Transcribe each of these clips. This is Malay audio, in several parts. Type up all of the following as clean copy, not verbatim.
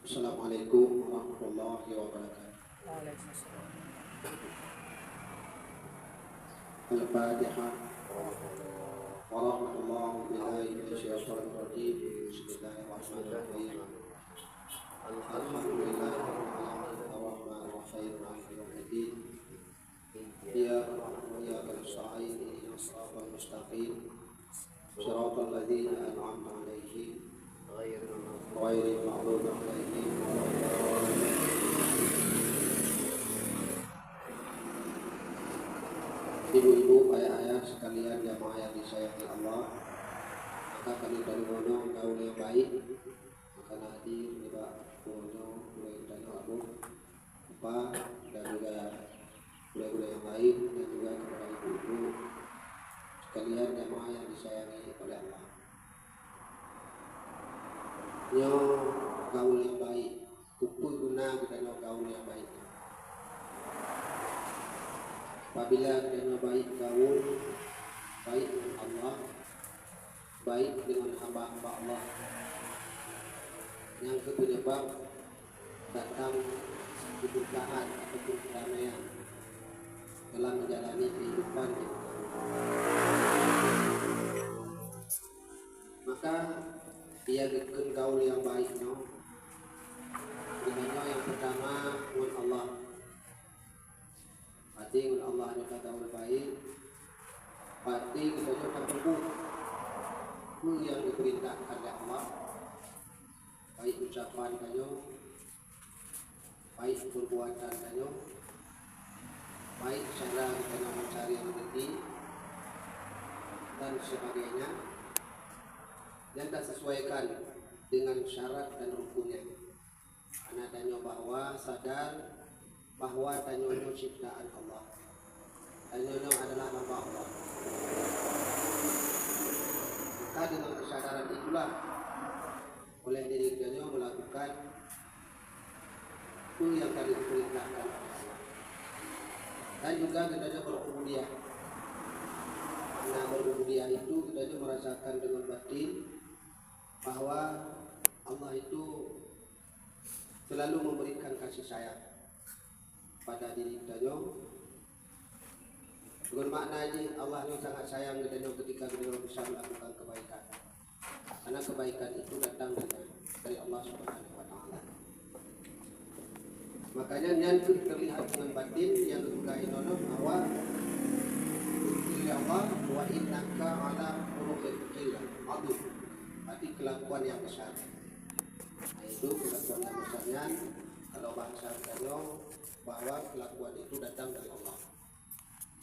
Assalamualaikum warahmatullahi wabarakatuh. Waalaikumsalam. Al-Fatihah. Warahmatullahi billahi minasyaitonir rajim. Bismillahirrahmanirrahim. Alhamdulillahi arrahmanir rahim maliki yaumiddin. Iyyaka na'budu wa iyyaka nasta'in ihdinas siratal mustaqim. Shiratal ladzina an'amta 'alaihim ghairil maghdubi 'alaihim waladdallin. Ibu-ibu, ayah-ayah sekalian jamaah yang disayangi Allah, maka kami dari mono gaul yang baik, maka hadir di bawah mono mulai dari abu, upah dan juga gula-gula yang lain dan juga kepada ibu-ibu sekalian jamaah yang disayangi oleh Allah. Nyo gaul yang baik, kupu guna kita nyo gaul yang baik. Apabila kita baik gaul, baik dengan Allah, baik dengan hamba-hamba Allah, yang penyebab datang keberkahan ataupun kedamaian dalam menjalani kehidupan kita. Maka dia bikin gaul yang baik, no. Dengan yang pertama dengan Allah. Berarti dengan Allah yang kata gaul baik. Berarti kita juga teguh yang diperintahkan oleh Allah. Baik ucapan kanyo, baik perbuatan kanyo, baik cara kita mencari rezeki dan sebagainya, yang tak sesuaikan dengan syarat dan rukunnya. Karena danyo bahwa sadar bahwa danyo ciptaan Allah, danyo adalah hamba Allah. Maka dengan kesadaran itulah oleh diri danyo melakukan itu yang tadi diperintahkan oleh Allah. Dan juga kita berubudiyah. Nah, berubudiyah itu kita merasakan dengan batin bahwa Allah itu selalu memberikan kasih sayang pada diri kita. Dengan makna ini Allah yang sangat sayang kita ketika kita bisa melakukan kebaikan. Karena kebaikan itu datang dari Allah Subhanahu wa taala. Makanya yang terlihat dengan batin yang disukai nono bahwa Allah wa innaka ala khuluqin adzim. Berarti kelakuan yang besar. Nah, itu kelakuan yang besarnya kalau bahasa kita bahwa kelakuan itu datang dari Allah.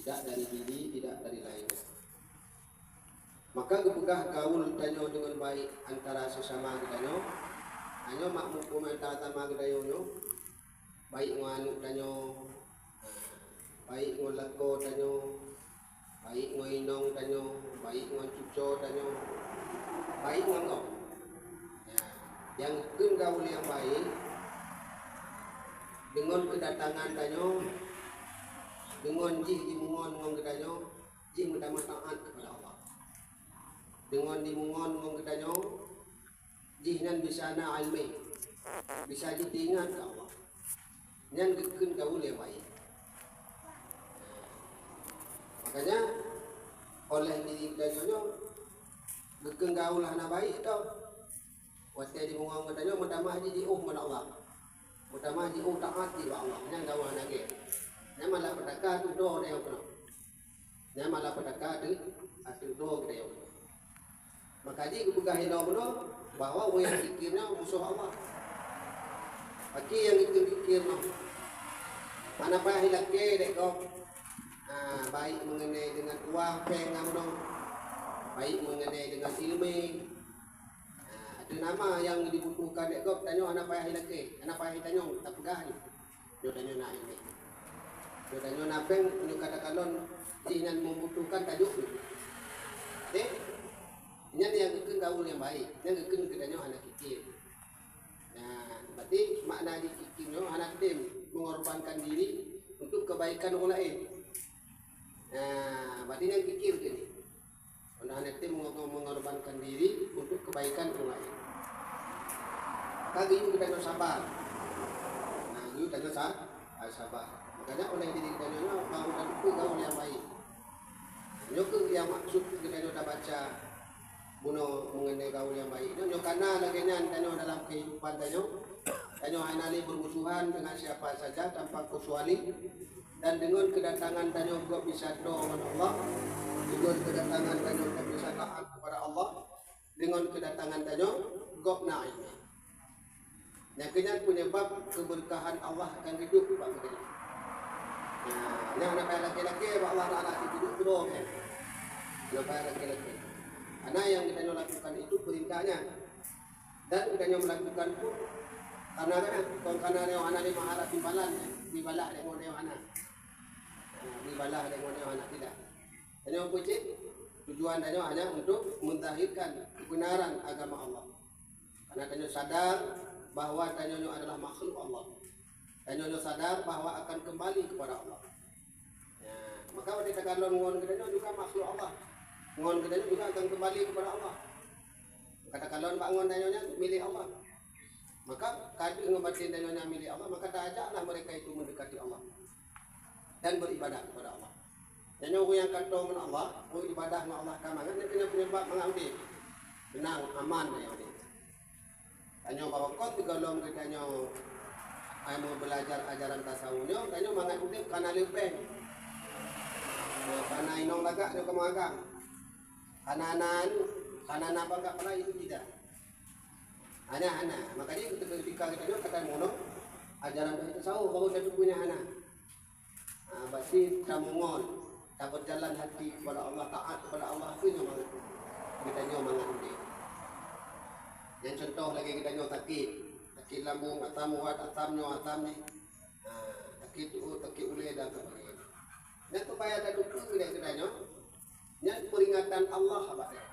Tidak dari diri, tidak dari lainnya. Maka kepegah gaul danyo dengan baik antara sesama danyo. Danyo makmum komentar sama danyo. Baik nganu danyo, baik ngolako danyo, baik ngoinong danyo, baik ngoncuco danyo, baik ngongok. Ya, yang kun gaul yang baik dengan kedatangan danyo, dengan jih dimungon ngong danyo, jih mendapat taat kepada Allah. Dengan dimungon ngong danyo, jih nan bisa na ilmi, bisa ditingat ke Allah. Yang gekun gaul yang baik. Makanya oleh diri danyo gekun gaul hana baik tau. Waktu di mungong danyo mutamah di mana Allah. Mutamah di taat di Allah. Yang gaul hana ge. Yang malah petaka tu do dia kono. Yang malah petaka tu atu do dia. Maka di kebukahin kono bahwa yang pikirnya musuh Allah. Bagi yang pikir no. Mana pa hilake dek ko. Baik mengenai dengan uang pengam no. Baik mengenai dengan ilmu. Ada nama yang dibutuhkan dek ko tanyo ana pa hilake. Ana pa hitanyo tak pegah ni. Yo tanyo na ini. Yo tanyo na peng ni katakalon jinan membutuhkan tajuk ni. Ini yang gekun gaul yang baik. Yang gekun kedanyo anak kecil. Nah, berarti makna dikikirnya anak tim mengorbankan diri untuk kebaikan orang lain. Nah, berarti yang kikir gini. Anak tim mengorbankan diri untuk kebaikan orang lain. kagi yu kita sabar. Nah, yu kita sabar. Makanya oleh diri kita mau dan gaul yang baik. Nyok yang maksud kita dah baca buno mengenai gaul yang baik. Nyok karena lagi tanyo dalam kehidupan tanyo hanali bermusuhan dengan siapa saja tanpa kecuali, dan dengan kedatangan tanyo kok bisa doa kepada Allah, dengan kedatangan tanyo kok bisa taat kepada Allah, dengan kedatangan tanyo kok naik. Yang kenyang penyebab keberkahan Allah akan hidup Pak kita. Nah, anak laki-laki Allah Taala hidup terus kan. Anak laki-laki. Anak yang kita lakukan itu perintahnya, dan kita melakukan pun karena dia anak ni maharap timbalan, dibalah dengan dia anak. Dibalah dengan dia anak tidak. Hanya puji tujuan dia hanya untuk mentahirkan kebenaran agama Allah. Karena dia sadar bahwa dia adalah makhluk Allah. Dia sadar bahwa akan kembali kepada Allah. Ya, maka kita kalau ngon kita juga makhluk Allah. Ngon kita juga akan kembali kepada Allah. Kata kalau Pak ngon dia milik Allah. Maka kadu ngobatin dia milik Allah, maka tak ajaklah mereka itu mendekati Allah dan beribadah kepada Allah. Jadi orang yang kata dengan Allah, beribadah dengan Allah kamangan, dia punya penyebab mengambil tenang, aman ya ini. Tanya bahawa kau kalau kita mau belajar ajaran tasawufnya, tanya mangat udip karena lepeng, karena inong lagak dia kemagang, karena apa enggak pernah itu tidak. Anak-anak, makanya ketika kita kata mono ajaran tasawuf kalau kita punya anak. Berarti kita mengon, kita berjalan hati kepada Allah, taat kepada Allah, itu yang kita mangat udip. Yang contoh lagi kita takit lambung, atam muat, atam ni, takit ule dan sebagainya. Dan supaya ada dukung kita yang peringatan Allah apa dia,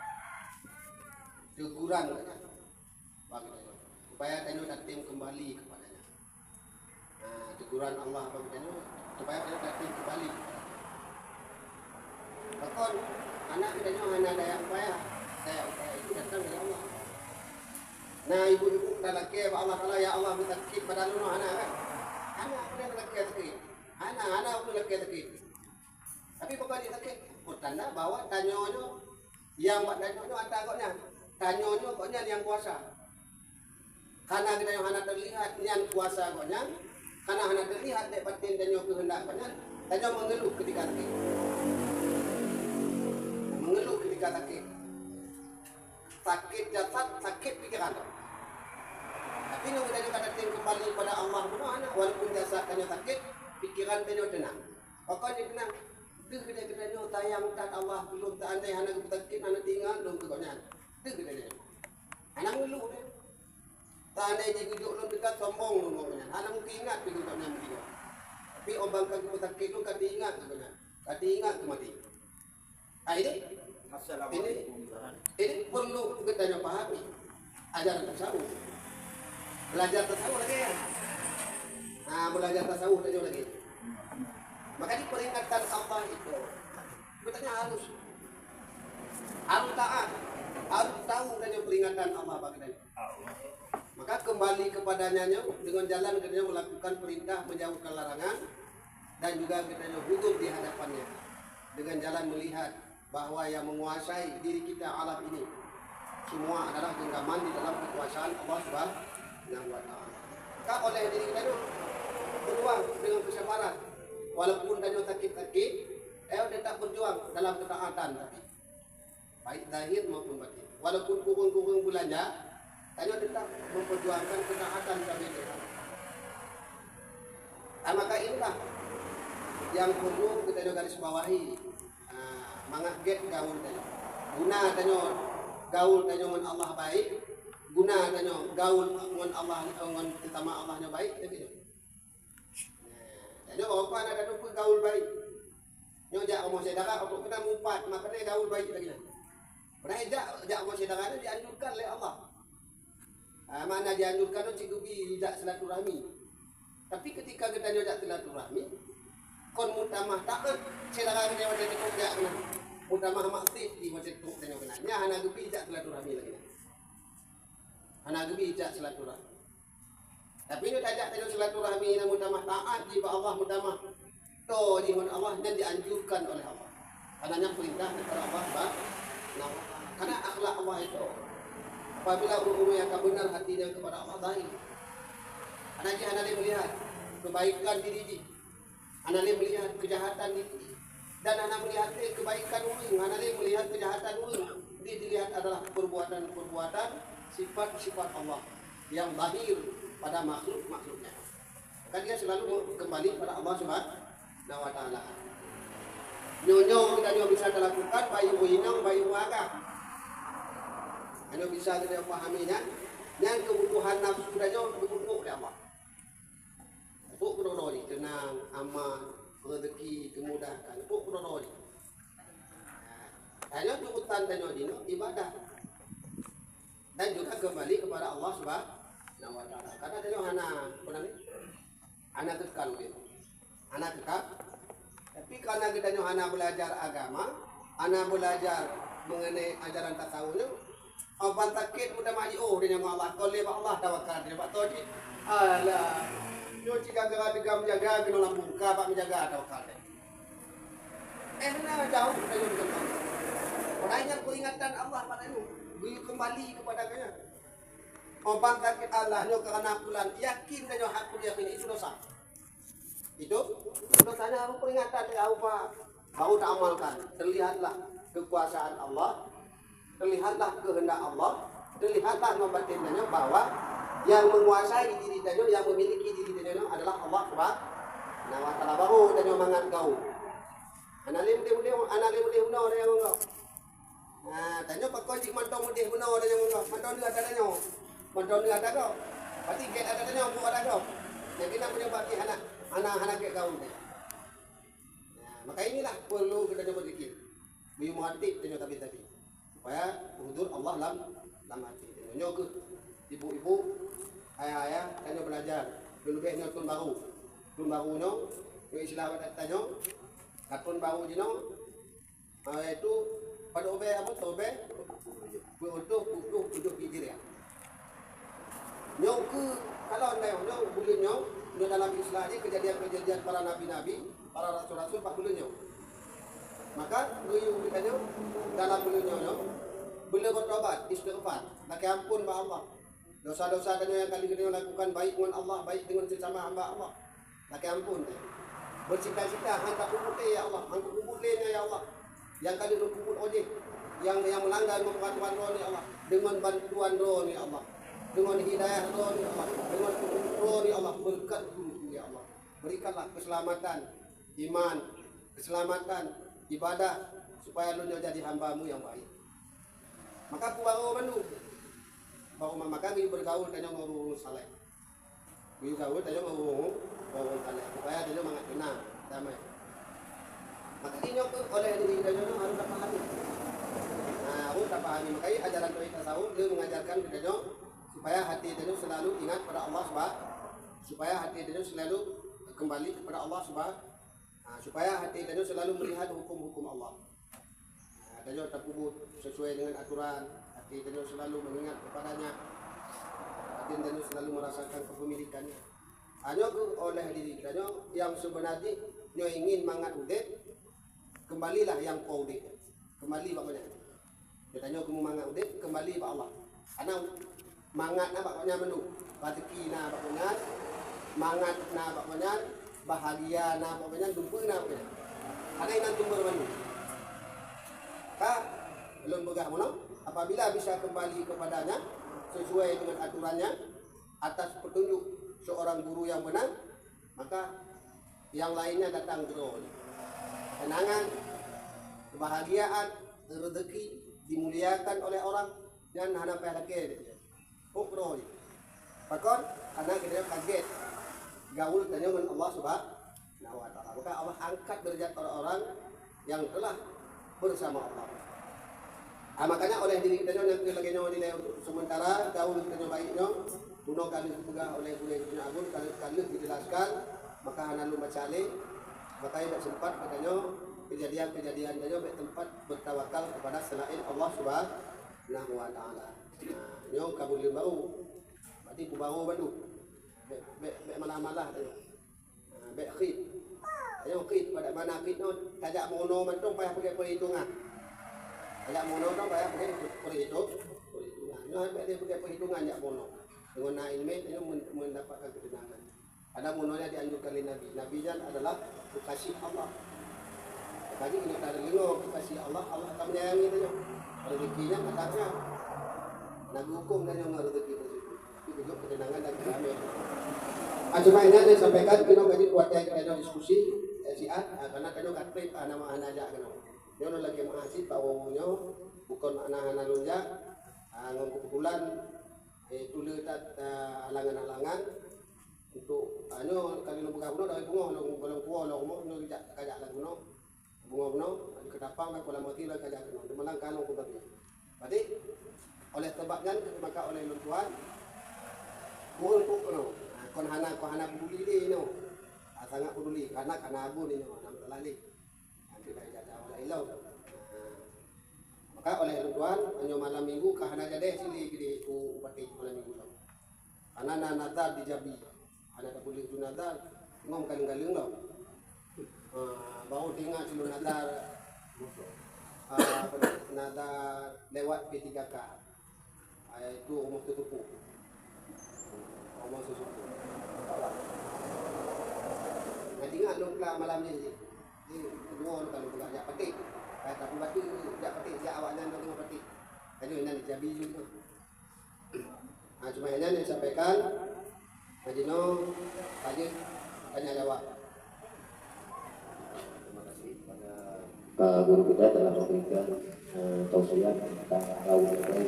teguran kita, supaya kita datang kembali kepadanya. Teguran Allah apa kita supaya kita datang kembali. Bahkan anak kita anak daya upaya itu datang dari Allah. Nah ibu-ibu dah laki Allah Taala ya Allah bertakit pada lu anak kan. Anak boleh laki takit. Anak boleh laki takit. Tapi bukan dia takit. Tanda bahwa tanyonyo yang buat tanyonyo ada koknya. Tanyonyo koknya yang kuasa. Karena kita yang anak terlihat yang kuasa koknya. Karena anak terlihat dek batin tanyo kehendak koknya. Tanyo mengeluh ketika takit. Mengeluh ketika takit. Sakit jasad, sakit pikiran. Tapi kalau kita datang kembali pada Allah Subhanahu, walaupun jasadnya sakit, pikiran kita tenang. Pokoknya tenang. Kita tayang tat Allah belum tak andai anak sakit, anak tinggal belum pokoknya. Kita anak ngeluh deh. Tak andai duduk lu dekat sombong lu pokoknya. Anak mungkin ingat duduknya mungkin. Tapi obang kamu sakit lu kata ingat pokoknya. Kata ingat mati. Ini perlu kita pahami ajaran tasawuf. Belajar tasawuf lagi ya. Belajar tasawuf lagi. Makanya peringatan Allah itu betulnya harus taat, harus tahu dan peringatan Allah bagaimana. Maka kembali kepadanya dengan jalan kita melakukan perintah, menjauhkan larangan, dan juga kita hidup di hadapannya dengan jalan melihat bahwa yang menguasai diri kita alam ini semua adalah genggaman di dalam kekuasaan Allah Subhanahu wa Ta'ala. Maka oleh diri kita itu berjuang dengan kesabaran, walaupun kita sakit-sakit, tetap berjuang dalam ketaatan tapi baik zahir maupun batin. Walaupun kurung-kurung belanja, kita tetap memperjuangkan ketaatan kami itu. Maka inilah yang perlu kita garis bawahi. Mangat get gaul tanyo. Guna tanyo gaul tanyo ngon Allah baik. Guna tanyo gaul ngon Allah ngon utama Allahnya baik begitu. Tanyo apa ada tu gaul baik. Nyo jak omo sedara untuk kita mumpat maka dia gaul baik lagi. Pernah jak omo sedara itu dianjurkan oleh Allah. Mana dianjurkan tu cikubi jak silaturahmi. Tapi ketika kita jak silaturahmi kon mutamah taat sedara dia ada cukup jak kena. Mutamah maksud di masjid tu tengok kena. Nya anak gebi jak silaturahmi lagi. Anak gebi jak silaturahmi. Tapi ini tajak tanya silaturahmi yang mutamah taat di Allah mutamah. To di Allah dan dianjurkan oleh Allah. Karena perintah kepada Allah Subhanahu wa taala. Karena akhlak Allah itu apabila umumnya yang benar hatinya kepada Allah baik. Anak melihat kebaikan diri, anak melihat kejahatan diri, dan anak melihat kebaikan orang, anak melihat kejahatan orang. Dia dilihat adalah perbuatan-perbuatan sifat-sifat Allah yang lahir pada makhluk-makhluknya. Maka dia selalu kembali pada Allah Subhanahu wa taala. Nyonya kita bisa dilakukan bayu inang bayu agak. Hanya bisa kita pahaminya. Yang kebutuhan nafsu kita berkumpul oleh Allah. Untuk berdori, tenang, aman, rezeki, kemudahan. Untuk berdori. Hanya tuntutan dan ibadah. Dan juga kembali kepada Allah Subhanahu wa taala. Karena tanya anak kekal dia. Anak kekal. Tapi karena kita anak belajar agama, anak belajar mengenai ajaran tasawufnya, orang takut mudah maju dia nama Allah. Kalau lepas Allah tawakal dia. Pak Todi, alah, yo jika gerada menjaga, kena lampu buka, pak menjaga tawakal dia. Nah jauh kita yo dengan Allah. Orangnya peringatan Allah pada itu, beliau kembali kepada dia. Orang takut Allah, yo kerana pulan yakin dan yo hakul yakin itu dosa. Itu dosanya harus peringatan tahu Pak. Baru tak amalkan. Terlihatlah kekuasaan Allah, terlihatlah kehendak Allah, terlihatlah membatinnya bahwa yang menguasai diri dan yang memiliki diri dan adalah Allah Subhanahu wa taala. Baru dan mangat kau. Analim dia orang yang engkau. Nah, tanya pak kau cik mantau mudih benar orang yang engkau. Mantau dia ada tanya. Mantau dia ada kau. Pasti get ada tanya buat ada kau. Jadi nak punya bagi anak-anak kayak kau ni. Maka inilah perlu kita coba dikit. Biar muhatib tanya tapi supaya hudur Allah dalam hati. Tanya ke ibu-ibu, ayah-ayah tanya belajar. Lebih nyotun baru. Tun baru no, yang istilah tanya. Katun baru jino. Itu pada obe apa? Obe. Butuh hijriah. Nyong ke kalau anda nyong boleh nyong dalam Islam ini kejadian-kejadian para nabi-nabi, para rasul-rasul pak beliau. Maka beliau berkata dalam beliau beliau bertobat, istighfar, laki ampun ba Allah. Dosa-dosa yang kali kita lakukan baik dengan Allah, baik dengan sesama hamba Allah. Laki ampun. Bercita-cita hantar kubur ya Allah, hantar kuburnya ya Allah. Yang kali kubur ojek, yang melanggar peraturan roh ya Allah, dengan bantuan roh ya Allah. Dengan hidayah roh ya Allah, dengan roh ya Allah, berkat guru ya Allah. Berikanlah keselamatan, iman, keselamatan, ibadah supaya lu jadi hamba-Mu yang baik. Maka aku baru mandu. Baru maka kita bergaul dengan orang saleh. Kita bergaul dengan orang saleh supaya dia mangat tenang, damai. Maka ini oleh diri kita harus dipahami. Nah, harus dipahami. Makanya ajaran tauhid tasawuf dia mengajarkan kita supaya hati kita selalu ingat pada Allah Subhanahu, supaya hati kita selalu kembali kepada Allah Subhanahu, supaya hati kita selalu melihat hukum-hukum Allah. Kita terkubur sesuai dengan aturan, hati kita selalu mengingat kepadanya, hati kita selalu merasakan kepemilikannya. Hanya oleh diri kita yang sebenarnya nyo ingin mangat udet, kembalilah yang kau udet, kembali baknya. Kita nyo kamu mangat udet, kembali pak Allah. Karena mangat na baknya menu, rezeki na baknya, mangat na baknya, bahagia na baknya, dumpung na baknya. Ada yang nanti bermenu. Belum begah mono, apabila bisa kembali kepadanya sesuai dengan aturannya atas petunjuk seorang guru yang benar, maka yang lainnya datang terus. Kenangan, kebahagiaan, rezeki dimuliakan oleh orang dan hana pelake. Ukroh. Pakon karena kita kaget gaul dengan Allah Subhanahu wa taala. Maka Allah angkat derajat orang-orang yang telah bersama Allah. Makanya oleh diri kita yang lagi nilai untuk sementara gaul kita baiknya bunuh kali juga oleh Buya Agung kali dijelaskan maka hana lu macale maka tidak sempat katanya kejadian-kejadian dia tempat bertawakal kepada selain Allah Subhanahu wa taala. Nyong kabul baru berarti ku baru Bek malah-malah tu. Bek khid. Ayo khid pada mana khid tu tajak mono man tu payah pakai perhitungan. Tajak mono tu payah pakai perhitungan. Nah, bek dia pakai perhitungan jak mono. Dengan ilmu itu mendapatkan ketenangan. Ada mononya dianjurkan oleh Nabi. Nabi jan adalah kekasih Allah. Bagi ini tak ada lengo kekasih Allah, Allah akan menyayangi dia. Rezekinya katanya Nabi hukum dan yang rezeki tersebut. Itu juga ketenangan dan kedamaian. Cuma ini saya sampaikan kita kaji buat yang kita diskusi siat karena kita katrik nama-nama aja kan. Dia lagi mengasih bawahnya bukan anak-anak lunja kebetulan tulis halangan-halangan untuk kalau buka buno dari bunga kalau kuah lo mau no kajak lagi buno bunga buno ketapang kan kalau mati lah kajak buno malang kalong ku tadi. Berarti oleh sebabnya maka oleh luntuan kuul ku no kon hana peduli ni no sangat peduli karena abu ni no nam telali nanti baik jaga oleh ilau. Maka oleh luntuan hanya malam minggu kahana jade sini di upati malam minggu tu. Karena natal di Jabi ada boleh tu natal ngom kaling-kaling lo. Baru tinggal sebelum natal lewat P3K. Itu rumah tutupu. Rumah susupu. Nanti ingat lu kelar malam ni. Ni dua kalau pula jak petik. Tapi batu jak petik jak awaknya nak tengok petik. Kalau ini di Jabi juga. Cuma hanya yang sampaikan Majino aja tanya jawab. Terima kasih kepada Pak Guru kita telah memberikan tausiah tentang laut yang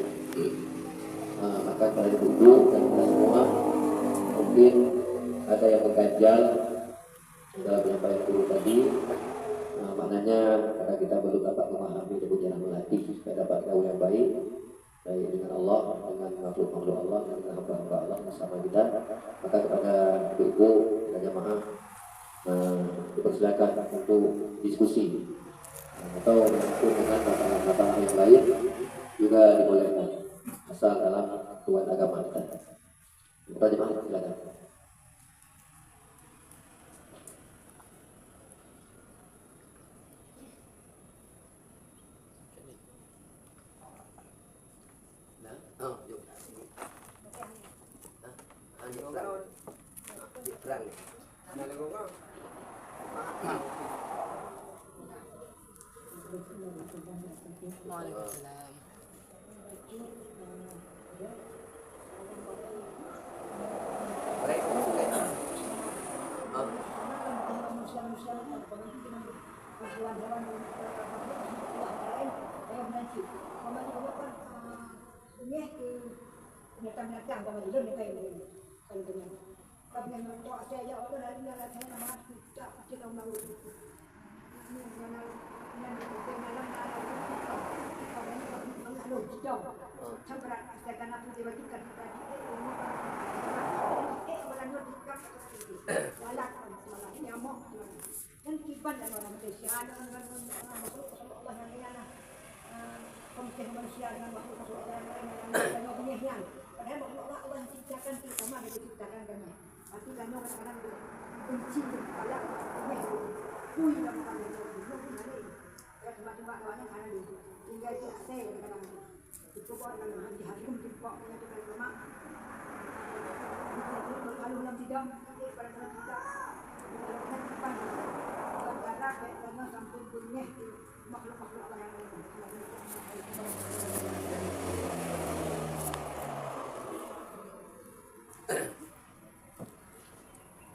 maka pada ibu dan kita semua mungkin ada yang mengganjal dalam penyampaian guru tadi. Maknanya karena kita belum dapat memahami dan berjalan melatih supaya dapat gaul yang baik dengan Allah, dengan makhluk-makhluk Allah, dengan hamba-hamba Allah bersama kita. Maka kepada ibu dan jamaah dipersilakan untuk diskusi atau dengan masalah yang lain juga dibolehkan asal dalam tuan agama kita. Kepada jamaah silakan.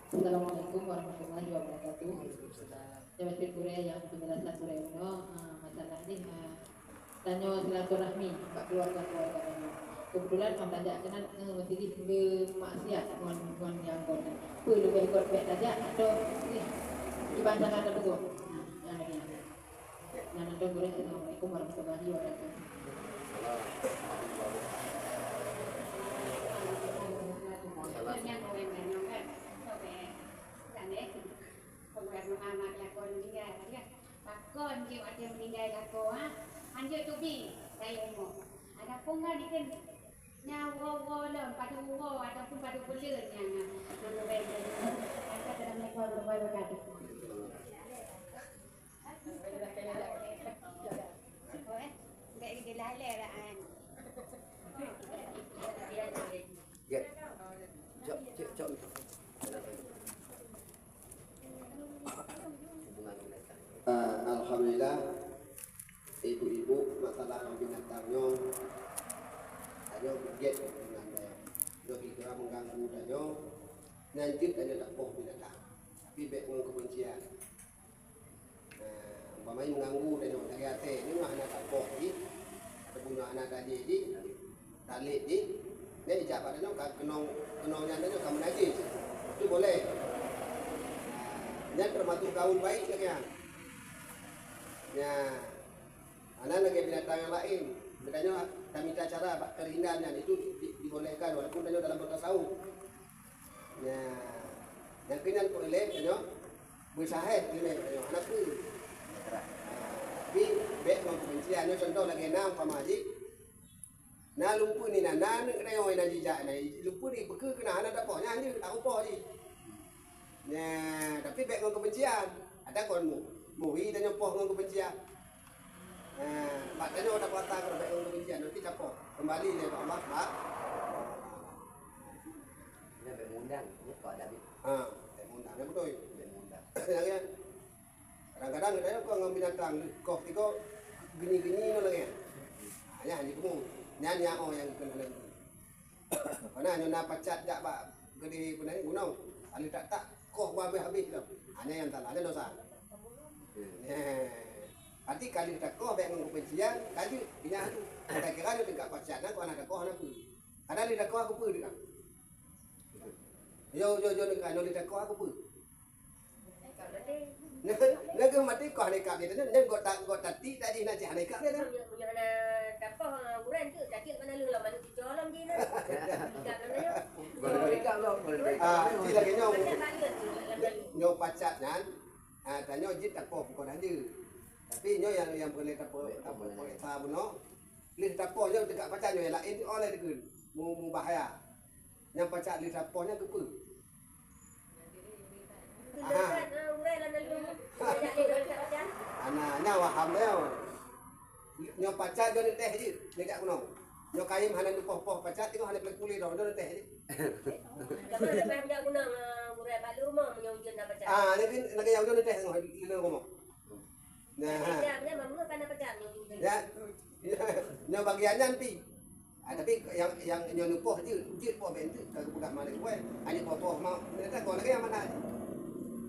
Assalamualaikum warahmatullahi wabarakatuh. Jawab Korea yang penjelasan Korea masalah ni tanya silaturahmi kat keluarga kami. Kebetulan orang tajak kenal masjid bermaksiat dengan yang kau perlu berikut baik tajak atau dibacakan atau betul. Nah, nanti Korea. Assalamualaikum warahmatullahi wabarakatuh. Pakon je ada meninggal aku anjur tu bi saya umur ada pun kan diken nyawa wala pada umur ataupun pada kuliah yang nama baik dari kata nama kau berbagai berkata. Gak dilalai lah an. Ya. Jom. Alhamdulillah ibu-ibu masalah binatangnya ada giat dengan dia. Dia kira mengganggu dia. Nanti dia tak poh binatang. Tapi baik dengan kebencian. Umpamanya mengganggu dia dari hati. Ini mah anak tak poh ni. Ada punya anak tadi ni. Talik ni. Dia ijab dia kenongnya dia kamu najis. Itu boleh. Dia termasuk kaum baik lagi kan. Ya, anak lagi binatang yang lain. Bedanya kami minta cara kerindannya itu dibolehkan walaupun dia dalam bertasawuf. Ya, yang kena boleh dia bersahih dia anak tu. Tapi baik orang kebencian contoh lagi enam pamaji. Nah lumpur ni nak kena yang nak jejak ni. Lumpur ni beker kena anak dapatnya je tak apa je. Ya, tapi baik orang kebencian. Ada kon muhi dan nyopoh dengan kebencian. Maknanya orang kata kalau baik dengan kebencian nanti capoh. Kembali dia Pak Allah, Pak. Ini baik mundang, ini kau ada ni. Baik mundang, ya betul. Baik mundang. Kadang-kadang kita kau ngambil binatang, kau tiko gini-gini no lagi. Hanya ni kamu nyanyi yang kena lagi. Karena nyonya pacat jak Pak gede punai gunung. Ali tak kau habis tu. Hanya yang salah ada dosa. Nanti kali kita kau baik dengan kebencian, kali punya tu. Kita kira dia dekat pacat, nak kau anak kau anak tu. Ada lidah kau aku pun dekat. Yo dekat, lidah kau aku pun. Nak mati kau dekat dia, nak kau tadi tadi nak cari dekat dia. Punya ada tapah bulan tu, cakap mana lu lah masuk colong dia nak. Dekat mana yo. Boleh dekat belum? Boleh dekat. Tidak kena nyo pacat kan. Tanya jit tak apa bukan ada. Tapi nyo yang boleh tak apa tak benar. Lih tak apa nyo dekat pacat nyo yang lain oleh degun. Mu bahaya. Yang pacat lih tak apa nya kepe. Anak waham leo. Nyo pacat nyo teh je dekat gunung. Nyo kaim hanan poh-poh pacat tengok hanan kulit dah nyo teh je. Kalau ada banyak guna murai balu mah menyonjol nak baca. Nak yang nyo teh tengok di rumah. Nah. Dia mana kan nak baca menyonjol. Ya. Nyo bagiannya nanti. Tapi yang nyo nupoh je poh bentuk kagak buka mana kowe. Hanya poh mau ternyata kau lagi yang mana.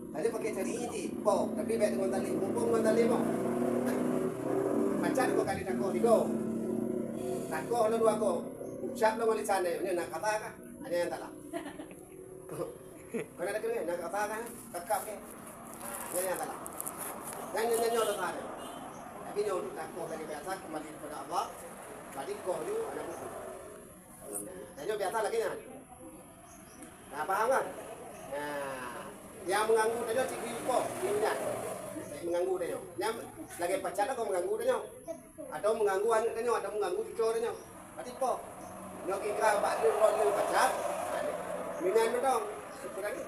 Tadi pakai cari ini poh, tapi baik dengan tali, mumpung dengan tali mau. Pacat kau kali takut digo. Takut lo dua kau. Siap lo balik sana, ini nak kata kan? Ada yang tak lah. Kau nak kena nak kata kan? Kakak ke? Ini yang tak lah. Yang nyo lo tak. Tapi nyo takut dari biasa kembali kepada Allah. Tadi kau ni ada buku. Nyo biasa lagi kan? Nah paham kan? Nah. Yang mengganggu dia cikgu poh, ini mengganggu dia. Yang lagi pacar kau mengganggu dia. Atau mengganggu anak dia, atau mengganggu cucu dia. Berarti poh. Nyo kira bak dia kalau pacar. Minan tu dong. Syukuran ni.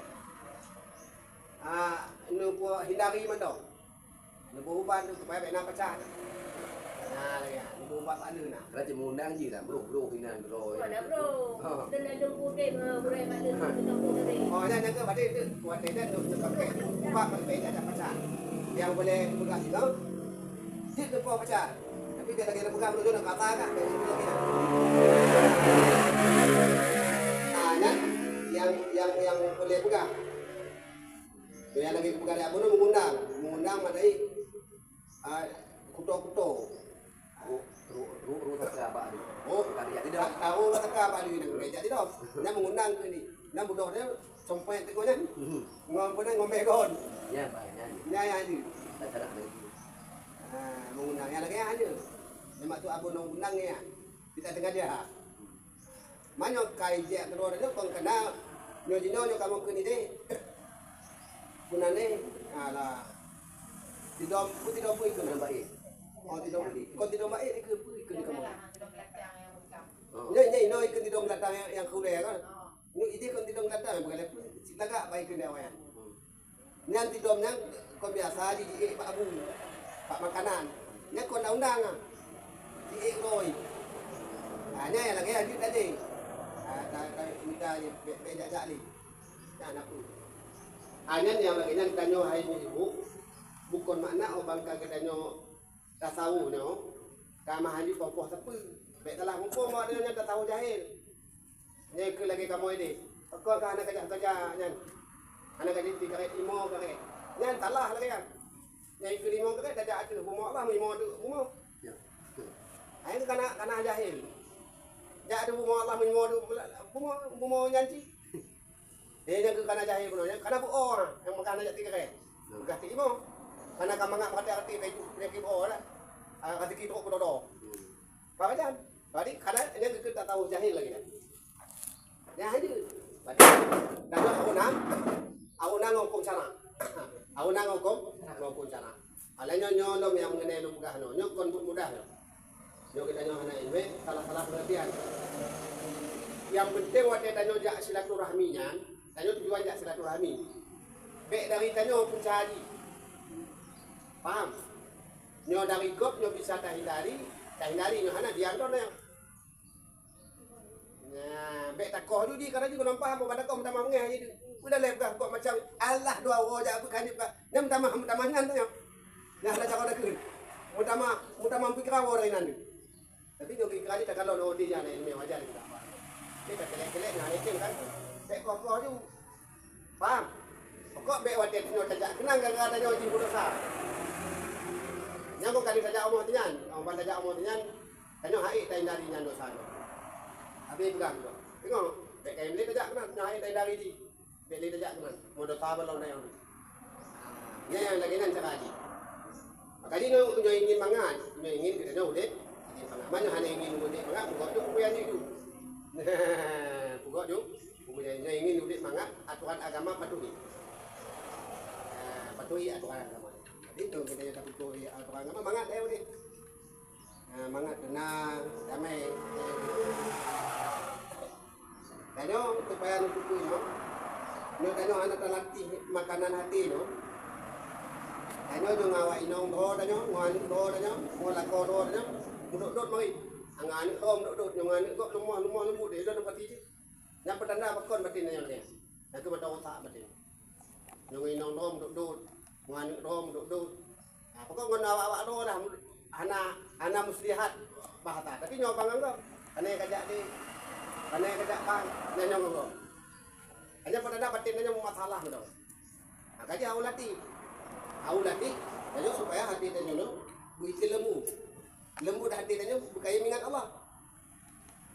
Nu hindari man dong. Nu berubah tu supaya baik nak pacar. Nah, lagi nu berubah tak ada nak. Raja mundang je lah, bro hinan bro. Mana bro? Dan ada kuda murai balu kita kuda. Oh, yang jaga pada itu buat dia tu pakai ubah pakai ada pacar. Yang boleh pegang juga. Dia tu pacar. Tapi dia lagi nak pegang tu nak kata kan. Yang boleh pegang. Dia lagi pegang dia pun mengundang madai kuto-kuto. Ru tak apa ni. Oh, tidak tahu tak apa ni nak kerja tidak. Nak mengundang ke ni. Nak bodoh dia sampai tegonya. Ngombe kon. Ya, banyak ni. Ya ni. Tak ada lagi. Mengundang yang lagi aja. Memang tu abang undang ni. Kita dengar dia. Mana kai je keluar dia kau kena nyo kamu ke ni deh. Gunane ala. Tidak pun ikut baik. Oh tidak boleh. Kau tidak baik ikut kamu. Nyai ikut tidak belakang yang kuliah kan. Ni ide kon tidong datang boleh silaga baik kena awak. Nyan tidom nyan kon biasa di Pak Abu. Pak makanan. Nyan kon undang ah. Di roy. Nya yang lagi adit tadi. Minta bejak jali. Nak aku. Anyan yang lagi nyan tanyo hai ibu. Bukan makna orang kagak tanyo tasawu no. Kamah haji popoh tepu. Baik telah mumpung mau dia tak tahu jahil. Ni ke lagi kamu ini. Kau kan anak kerja nyan. Anak kerja 3 kali 5 kali. Nyan salah lagi kan. Nyai ke 5 kali dah ada bumo Allah bumo tu bumo. Ya. Ain kana jahil. Ja ada bumo Allah bumo tu bumo nyanci. Yang ke kana jahil puno. Kana bu orang yang makan aja 3 kali. Bukan 5. Kana kamangak hati-hati kayak bu orang. Hati kita kok dodo. Pak Jan. Berarti karena dia tak tahu jahil lagi kan. Ya aja. Berarti dah aku nang ngomong sana. Aku nang ngomong sana. Alanya nyolom yang mengenai lu mudah no. Nyok kon mudah no. Nyok kita nyok anak ini salah perhatian. Yang penting waktu tanyo jak silaturahminya, tanyo tujuan jak silaturahmi. Baik dari tanyo pencari. Paham? Nyo dari kop nyo bisa tahindari nyo hana dianto na. Nah, baik takoh tu di karena juga nampak apa pada kau minta maaf ngeh. Udah lepkah kok macam Allah doa wajah aku kan pak. Dia minta maaf nan tu. Nah, ada cakap dah ke. Minta maaf pikir orang nan. Tapi nyo pikir kali tak kalau no dia na ini wajar kita. Kita kelek-kelek nah itu kan. Tak kokoh tu. Paham? Kok baik wadah nyo tajak kenang gara-gara nyo di dosa. Yang kau kali saja omong tinyan, omong saja omong tinyan, kanyo hai tain dari nyan dosa. Habis pegang tu. Tengok, baik kain beli saja kan, nyo hai tain dari di. Beli saja kan, mau dosa belum na yon. Nya yang lagi nan cakap. Makanya nyo ingin mangan, nyo ingin kita nyo ulit. Ingin pengalaman nyo hanya ingin ulit mangan, pukok tu punya itu. Pukok tu, punya nyo ingin ulit mangan, aturan agama patuhi. Patuhi aturan agama. Itu kita yang tapi kau aturan agama mangat dia ulit. Mangat tenang, damai. Kanyo supaya nutupi no. Nyo kanyo anak latih makanan hati no. Kanyo jo ngawa inong do danyo, ngan do danyo, ngola ko do danyo. Mudut mai. Angan om dut ngan kok lumo de do pati. Yang petanda bakon batin yang dia. Aku betau tak batin. Nyo inong do dut ngan rom dut. Nah, pokok ngon awak do dah ana muslihat bahata. Tapi nyo bangang kok. Ane kajak di ane kajak bang nyo nggo. Hanya petanda batin nyo masalah do. Akaji aulati jadi supaya hati dia nyo buitil lembut hati dia nyo bukai mengingat Allah.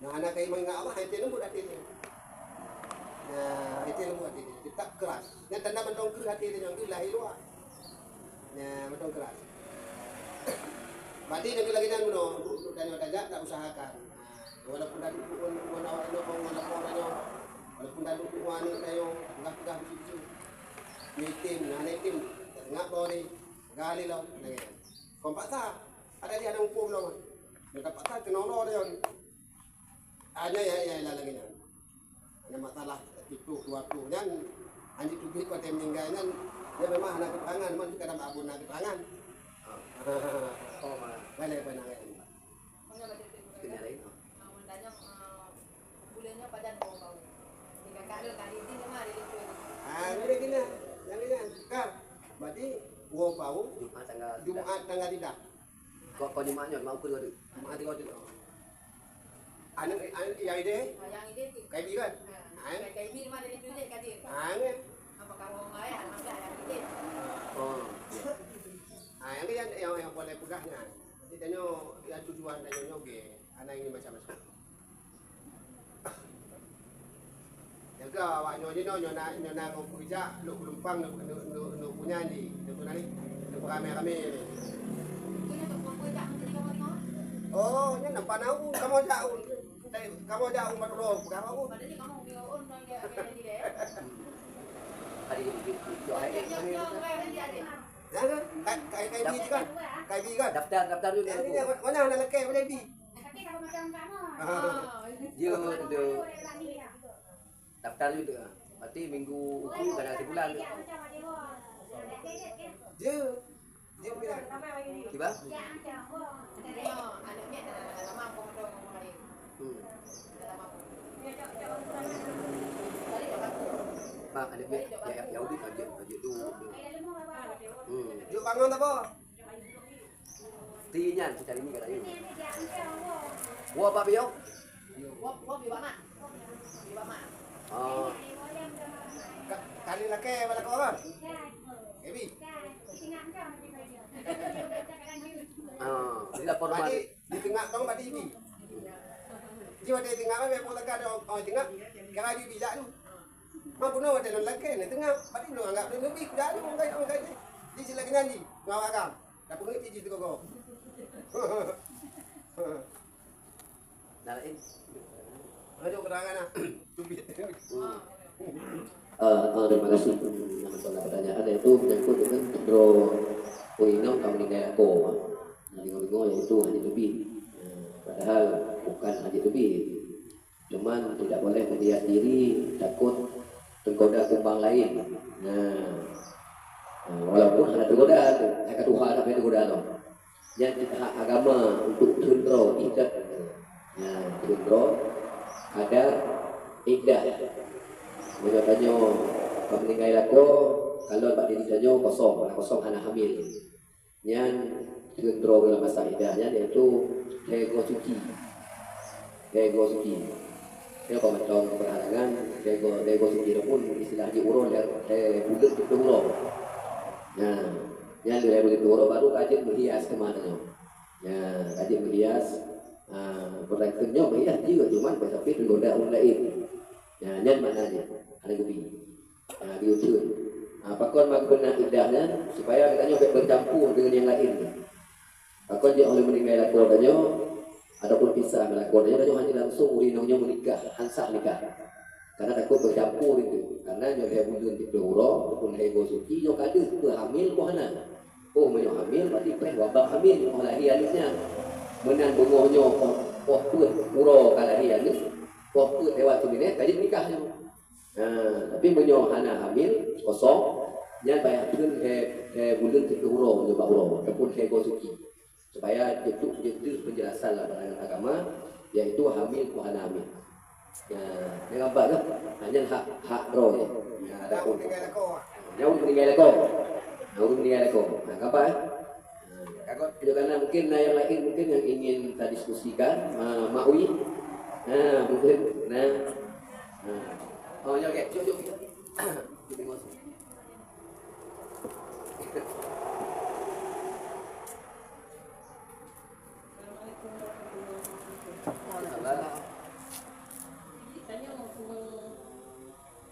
Nah anak kai mengingat Allah hati lembut hati dia. Nah hati lembut hati dia tak keras. Yang tanda mentong keras hati dia nyo ilahi luar. Nah mentong keras. Berarti nanti lagi dan no dan tajak tak usahakan. Walaupun dah dukun awak itu walaupun dah dukun wanita tayo enggak begitu. Meeting, nanetim, ngak bori, gali lo, nge. Kompak sa, ada dia ada hukum lo. Kita patah kenolo dia. Ada ya lagi nan. Ada masalah itu waktu dan anjing tu beli kota meninggalkan dia memang anak keterangan, memang kita dalam abun anak keterangan. Oh, Boleh penangan. kena lain. Mundanya bulannya padan bau. Jika kali kali ini mah ada itu. Ada gini, yang ini kan. Berarti gua bau Jumat tanggal 3. 3. Kok Jumatnya mau ke 2. Jumat 3. Anak yang ide, Yang ini kayak bi kan? kayak ini mah ada itu deh kadi. Ini, Apa kalau mau ya ada yang ini. Oh. yang boleh pegahnya. Jadi tanyo ya tujuan tanyo nyoge, anak ini macam-macam. Jaga awak nyo na ko kerja, lu lumpang lu punya ni, lu nani, lu rame-rame ni. Ini untuk pengkojak jadi kamu tengok. Oh, nya nampak nau, kamu jauh. Kamu jauh matro, kamu. Padahal kamu bion nang dia di deh. Hari ini Jangan, kayak bi kan? Kayak bi kan? daftar dulu. Yang ini mana nak lekeh boleh bi. Tapi kalau macam kamu, Dia tu daftar juga. Berarti minggu uku kadang sebulan. Dia bila Tiba? Anaknya dah lama pun ada orang lain. Dah lama pun. Balik dah aku. Mak ada dia ya udah aja tu. dia bangun apa? Tinyan cari ni kat ni. Wah apa bio? Wah di mana? Di mana? Oh, Kali laki bala kau kan? Ebi. di lapor rumah. Badi di tengah kau badi ibi. Dia ada tengah apa pun lagi ada orang tengah. Kalau dia bila tu. Mampu nak ada lelaki ni tengah. Badi lu anggap dia lebih dah lu orang kaya. Di sila kena ni. Ngawak kam. Dah pun ngerti tu kau. Dah lain. Ada keterangan ah. Tubit. Terima kasih soal pertanyaan itu menyangkut dengan Pedro Puino kamu meninggal aku. Dengar-dengar yang itu haji lebih. Padahal bukan haji lebih. Cuman tidak boleh melihat diri takut tergoda kumbang lain. Walaupun ada tergoda, akan Tuhan apa yang tergoda tu. Yang kita hak agama untuk tundro ikat. Tundro ada ikat. Mereka tanya kalau meninggal aku, kalau Pak Diri tanya kosong anak hamil. Yang tundro dalam masa idahnya iaitu Hego Suci. Dia kalau macam berhalangan, Hego Suci pun istilah di urut dia bulat itu urut. Yang dia bulat itu urut baru kajian berhias kemana? Kajian berhias, berlakunya berhias juga cuma tapi tergoda orang lain. Yang mana dia? Ada gubi. Diucun. Pakon makna idahnya supaya katanya bercampur dengan yang lain. Pakon dia oleh meninggal lakodanya ataupun pisah lakodanya dia hanya langsung urinongnya menikah, hansa nikah. Karena takut bercampur itu. Karena yang dia bulan di Peuro ataupun Hego Suci yang ada hamil kohana. Oh, menyo hamil berarti peh wabak hamil olahi alisnya. Menang bungohnya pun uro kalahi alis. Pokok lewat tu ni, tadi nikahnya. Tapi menyo hana hamil kosong, yang bayar pun bulan tiga huruf, nyoba huruf, ataupun Hego Suci. Supaya itu penjelasan lah dalam agama, yaitu hamil ku hana hamil. Yang apa tu? Hanya hak roh je. Ada pun Tinggal kau. yang meninggal aku. Orang meninggal aku. Apa? Kakak kerana mungkin yang lain mungkin yang ingin kita diskusikan, Maui. Mungkin oh ya okey, jom. Kita masuk. Tanya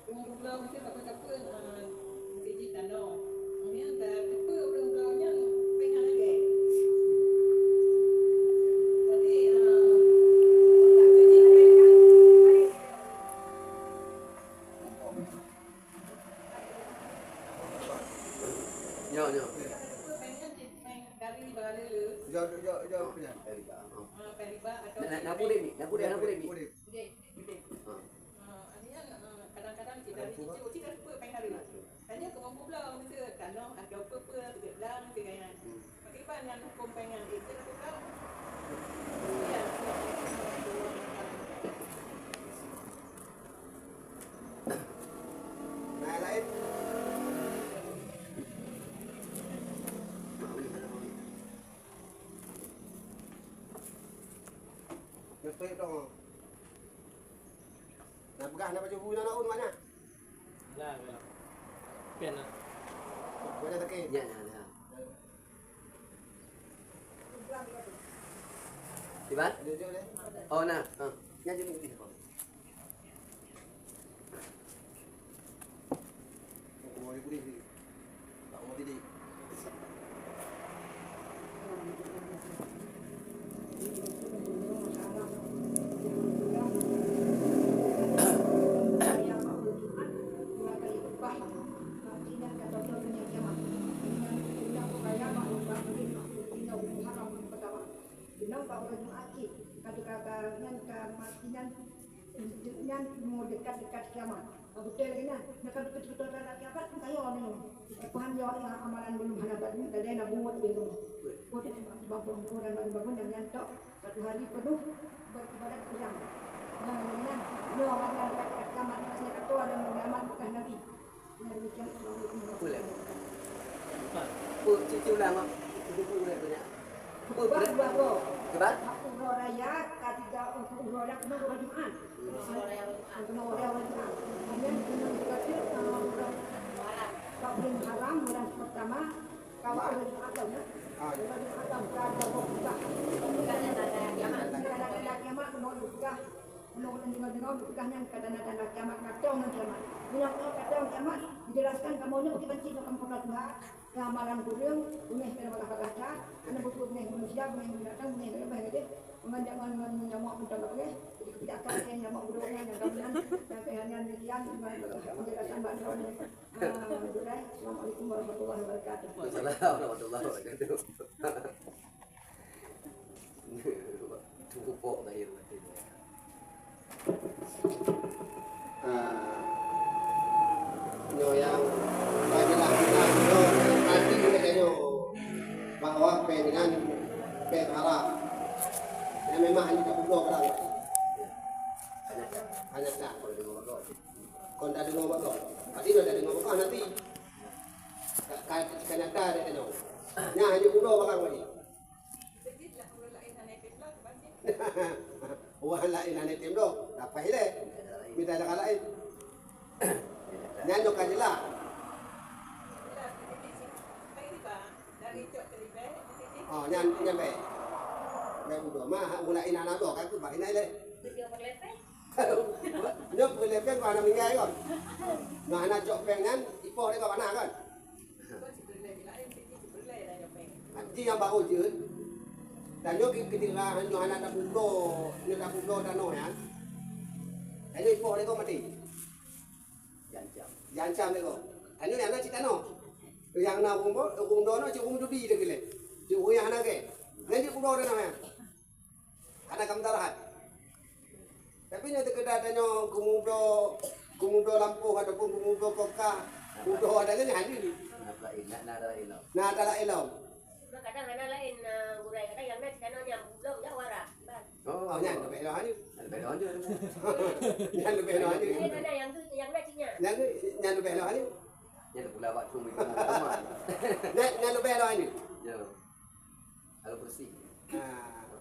pulau mesti apa-apa kerja tanah. Ini dah apa pulau-pulaunya pengen lagi. Jadi Nyo. pengen kali bala lu. Jauh punya. Periba atau Nak boleh ni. kadang-kadang kita dari kecil kan apa pengen hari. Tanya ke mampu pulau mesti tanah ada apa-apa tergelang segala. Bagaimana yang hukum pengen itu kan? Ya. Nah lain. Ngetik dong. Nak pegah nak baju bulan nak mana? Lah. Pen lah. Mana tak Ya. Tiba? Jujur deh. Oh nah. Yang jadi ni. Boleh boleh. Tak mau jadi. Yang mau dekat-dekat kiamat. Betul lagi nak. Nak betul-betul dekat kiamat pun kayo ni. Tuhan yo yang amalan belum ada bagi ada nak buat gitu. Buat bangku dan bangun dan nyantok satu hari penuh beribadat kejam. Jangan yo amalan dekat kiamat masih ketua dan kiamat bukan nabi. Demikian Boleh. Cuci ulang mak. Cuci ulang banyak. Buat. Kebat? Umroh raya ketiga untuk umroh raya kena umroh Jumat. Kena umroh raya Jumat. Kemudian kena dikasih bulan haram bulan pertama kau ada Jumat tahu ya? Bulan Jumat tahu ada buka. Ada kiamat kena buka. Menurut dengan bukannya kadang-kadang kiamat kacau nanti kiamat. Bila kacau kiamat dijelaskan kamunya pakai benci kamu pernah Tuhan. Ramalan kurang, punya pada baca, anda butuh punya manusia, punya binatang, punya apa yang ada, menjamak mencoba boleh, jadi tidak akan yang jamak berdoa yang kemudian yang demikian penjelasan bahasa ini. Assalamualaikum warahmatullahi wabarakatuh. Waalaikumsalam warahmatullahi wabarakatuh. Tunggu lahir mati. Yang bagilah kita nanti kita bahwa dengan harap yang memang hanya tak perlu orang hanya tak kalau dengar bagus kalau tak dengar bagus tadi dah dengar bagus nanti kena tak ada dengar nya hanya perlu orang lagi wah lain ane tim dong dapat ile minta ada lain nyanyo kajilah oh nyampe yang udah mah mulai anak dok aku baik naik le Video berlepeh. nyok berlepeh kau anak minggai kan nah anak jok pengen ipo dia kau mana kan haji yang baru je dan nyok ketika nyok anak dah pulo dan no ya dan ipo dia kau mati jancam dia kau anu anak cita no yang nak umbo no cuma umdo di dek le cuma yang anak ke nanti umdo dia namanya anak kamu tarahat tapi nyata kedatannya kumudo lampu ataupun kumudo koka kumudo adanya ni hadir ni nah ada ilau Kadang anak lain burai kadang yang lain kadang yang belum dah warak. oh nyan lebih ilau hadir Lebih aja. nyan lebih ilau hadir Ini ada yang tu yang lain cinya. nyan lebih ilau hadir Yang pula waktu minggu pertama. nyan lebih ilau hadir Ya. Kalau bersih.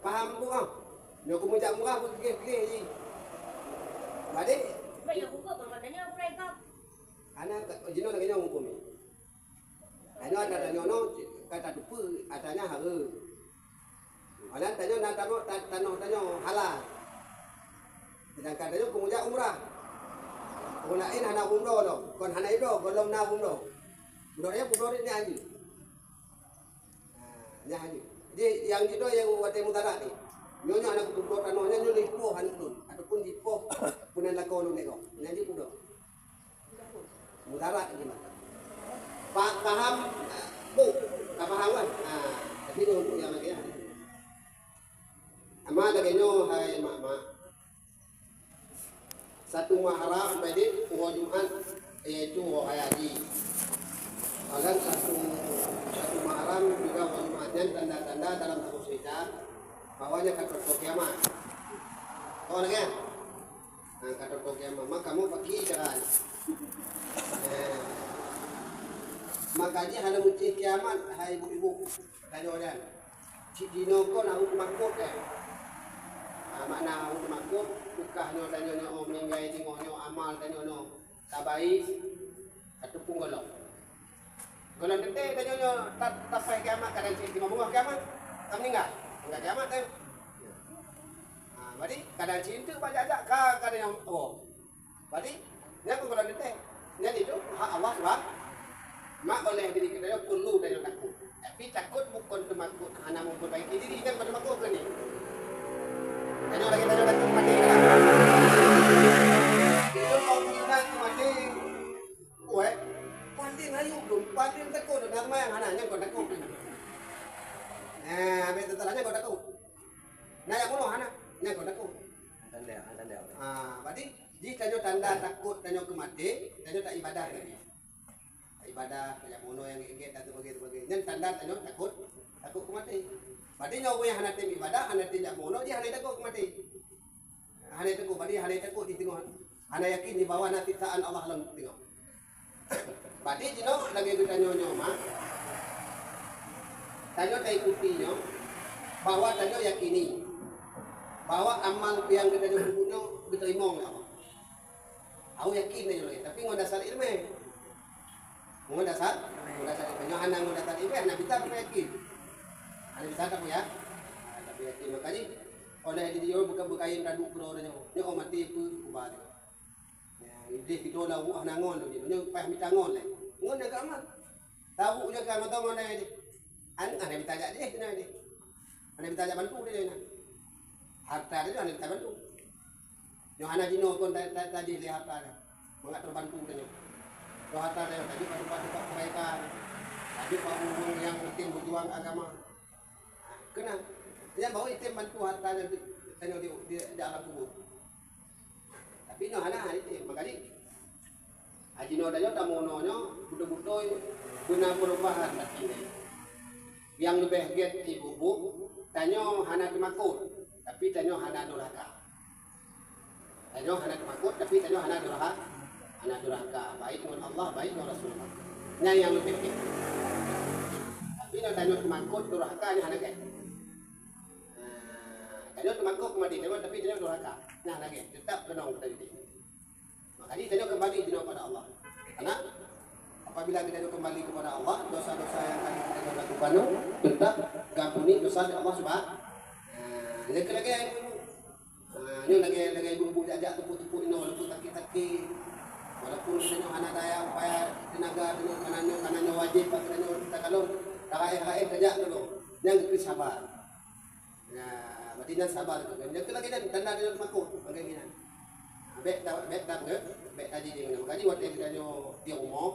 paham bu ah nyok kumujak murah pun pilih je balik Baik yang buka pun katanya burai kau. anak jino lagi nyong hukum ni ano ada nyono kata dupa adanya hara alan tanyo na tanyo halal sedangkan tanyo kumujak umrah Kunain anak umroh lo, kon hana itu belum na umroh. Umrohnya ni anji. Nah, anji. Jadi yang itu yang wate mutara ni. Nyonya anak umroh tanonya nyonya lipo hanun ataupun lipo punan lakon nego. Nanti udah. Mutara gimana? Paham bu, tak paham kan? Tapi itu untuk yang lagi ya. Ama lagi nyo hai mak. Satu Muharram Badit Uwa Jumat yaitu hari haji. Dan satu Muharram juga Uwa Jumatnya tanda-tanda dalam satu cerita bahwanya kata kiamat. Oh lagi ya? Nah kata kiamat maka kamu pergi jalan. Makanya ada muncul kiamat hai ibu-ibu tanya orang. Cik Dino ko nak makut kan. Makna untuk makut bukahnya tanya oh meninggal tengoknya amal tanya tabai ataupun golok. Kalau nanti tanya tak sampai kiamat kadang cik ngomong kiamat kamu meninggal enggak kiamat kan. Berarti kadang cik itu banyak kadang yang oh. Berarti nya kalau nanti nya itu hak Allah Subhanahu mak oleh diri kita perlu dan takut. Tapi takut bukan termakut hanya memperbaiki diri kan pada makut kan ni. Tanya lagi takut mati. Itu orang kita mati. Weh, pandai ngayu belum pandai takut dengan mana yang hanya kau takut. Habis itu tanya kau takut. Nah yang mana hana, yang kau takut. Tanda. Jadi tanyo tanda takut tanyo kemati, tanyo tak ibadah lagi. Tak ibadah banyak mono yang ingat dan sebagainya. Yang tanda tanyo takut kemati. Padi nyo yang hana tim ibadah, hana tidak mono dia hana takut kemati. Hana takut, padi hana takut di tengok. Hana yakin di bawah nanti taan Allah lang tengok. Padi jino lagi kita nyo mah. Tanyo tak ikuti nyo bahwa tanyo yakini bahwa amal yang kita nyo diterima oleh Allah. Aku yakin aja lagi, tapi nggak dasar ilmu. Nggak dasar ilmu. Nyo anak nggak dasar ilmu, anak kita pun yakin. Anak bisa tak ya? Tapi yakin makanya oleh dia bukan berkain radu pro nyo. Nyo mati pu ubah. Ya, ini video lawu anak ngon tu. Nyo payah minta ngon leh. Ngon jaga amal. Tahu jaga amal tahu mana ni? Anak minta jaga dia kena ni. Anak minta jaga bantu dia ni. Harta dia anak minta bantu. Yang anak dino pun tadi lihat harta, mengat terbantu dengan. Yang harta dia tadi bantu kebaikan, tadi orang yang penting berjuang agama. Kena, dia bawa itu bantu harta yang tanya di alam kubur. Tapi no anak itu makanya, ajino dia tak mononya, budo-budo guna perubahan tapi yang lebih giat ibu tanya anak dimakut, tapi tanya anak durhaka. Tanyo hana takut tapi tanyo hana durhaka baik dengan Allah baik dengan Rasulullah. Nya yang lebih baik. Tapi tanyo takut durhaka nya hana ke. Tanyo takut kembali tapi tanyo durhaka. Nah lagi tetap kenong tadi. Makanya tanyo kembali kepada Allah. Karena apabila kita kembali kepada Allah, dosa-dosa yang tadi kita lakukan tetap gampuni dosa Allah Subhanahu. Jadi lagi ini lagi ibu-ibu ajak tepuk-tepuk ini walaupun taki-taki walaupun senyo anak daya upaya tenaga kanannya wajib kanannya kita kalau rakyat kerja dulu yang kita sabar ya berarti jangan sabar tu yang lagi dan tanda dia makut bagaimana bet tadi dia makanya waktu kita dia umur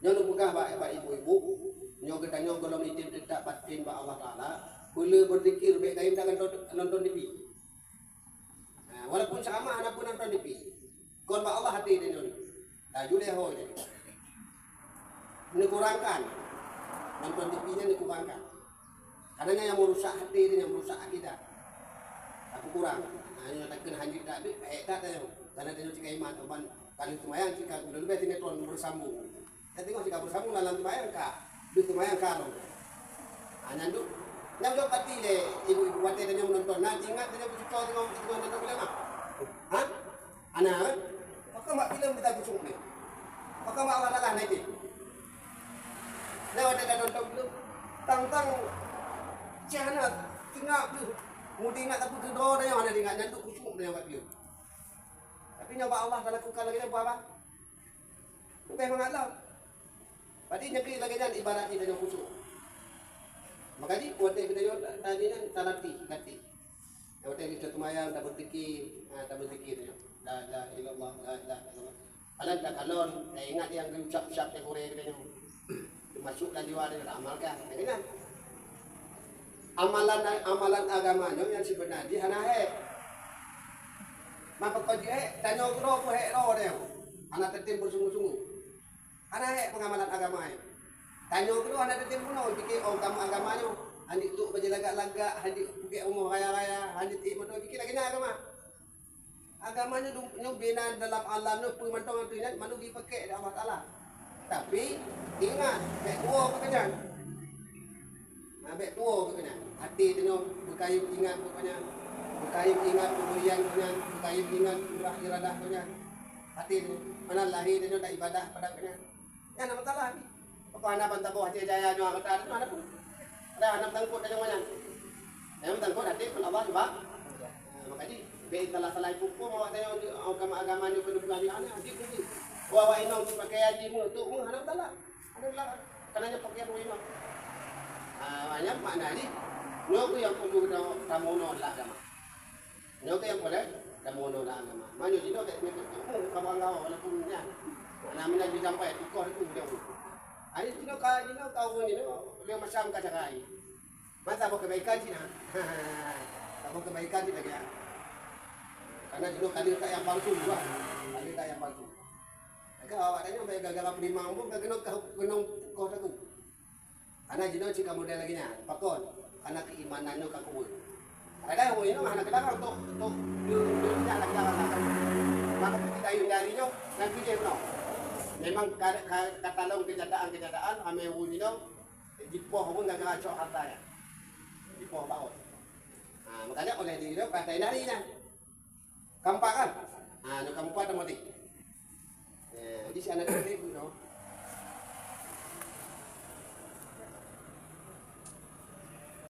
yang lu buka pak ibu-ibu nyo kita nyo kalau nitim tidak batin ba Allah Taala boleh berzikir bet kain jangan nonton TV. Walaupun sama anak pun nonton TV, kon ba Allah hati dia ni. Dah jule ho je. Ini kurangkan. Nonton TV-nya ni kurangkan. Karena yang merusak hati dia, yang merusak akidah. Aku kurang. Hanya takkan hanyut tak ada, tak ada. Karena dia cakap iman teman kali semayang jika udah lebih sinetron bersambung. Saya tengok jika bersambung dalam semayang kah, di semayang kah dong. Hanya tu. Yang jauh pati le ibu-ibu wate dia menonton. Nanti ingat dia bercakap tengok nonton film ah. Hah? Anak kan? Maka mak film kita busuk ni. Maka mak Allah lah nanti. Dia ada nonton film. Tang-tang cina tinggal tu. Mudi ingat tapi kedua dia mana ingat nanti busuk dia buat film. Tapi nyoba Allah dah lakukan lagi apa apa? Bukan mengalah. Berarti nyekri lagi dan ibarat kita yang busuk. Makanya waktu kita tadi kan latih. Waktu kita semayang tak berzikir, la ilallah, la ilallah. Alam tak kalon, tak ingat yang ucap-ucap yang korek kita masukkan jiwa dia amalkan. Kan? Amalan agamanya yang sebenarnya hana he. Maka kau je tanya kau apa he roh dia. Anak tertim bersungguh-sungguh. Hana he pengamalan agamanya. Tanya dulu anak tetap puno fikir kamu agamanya handik tu berjaga-laga handik pergi umur raya-raya handik betul fikir lagi nak agama agamanya nyo bina dalam alam nyo pemantong tu ingat manu dipakai oleh Allah Taala tapi ingat baik tua pekerjaan baik tua pekerjaan hati tu nyo berkayu ingat pokoknya berkayu ingat pemberian punya berkayu ingat murah iradah punya hati tu mana lahir tu nyo tak ibadah pada punya ya nama Taala apa anak bantah bawah jaya nyo kata mana pun ada anak tangkut ada mana yang tangkut hati pun Allah juga makanya be salah buku mau tanya agama nyo kedudukan dia anak hati pun bawa inong pakai haji mu tu mu anak Taala ada kananya pakai mu inong banyak makna ni nyo ku yang perlu tamono lah agama nyo ku yang boleh tamono lah agama manyo dino kat kamu ngau walaupun nya namanya disampai ikor itu dia. Hari dino kau ni dia macam kaca kai. Masa apa kebaikan Cina? Apa kebaikan kita dia. Karena jenuh kali tak yang palsu juga. Kali tak yang palsu. Maka awak tanya sampai gagal pelima pun kena gunung kau tahu. Karena jenuh jika model lagi nya, pakon. Karena keimanannya kaku. Ada yang ini mana kita untuk dunia lagi akan. Maka kita hindarinya nanti dia no. Memang katalog kejadian ame wunido dipoh pun gak kacau hartanya. Dipoh baut. Nah, makanya oleh dia kata hindarinya. Kampak kan? Nah, kampak ada motif. Jadi si anak